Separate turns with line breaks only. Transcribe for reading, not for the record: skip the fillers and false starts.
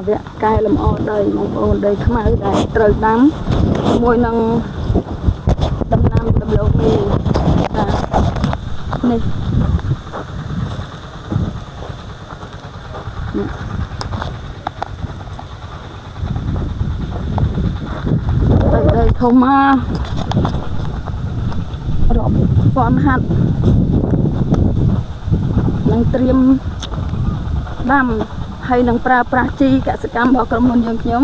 វគ្គកែលម្អដីបងប្អូនដីខ្មៅដែលត្រូវដាំជាមួយនឹងដំណាំដំឡូងមីនេះដីធំមករាប់ពាន់ហាត់នឹងត្រៀមដាំហើយនឹងប្រើប្រាស់ជីកសិកម្មរបស់ក្រុមហ៊ុនយើងខ្ញុំ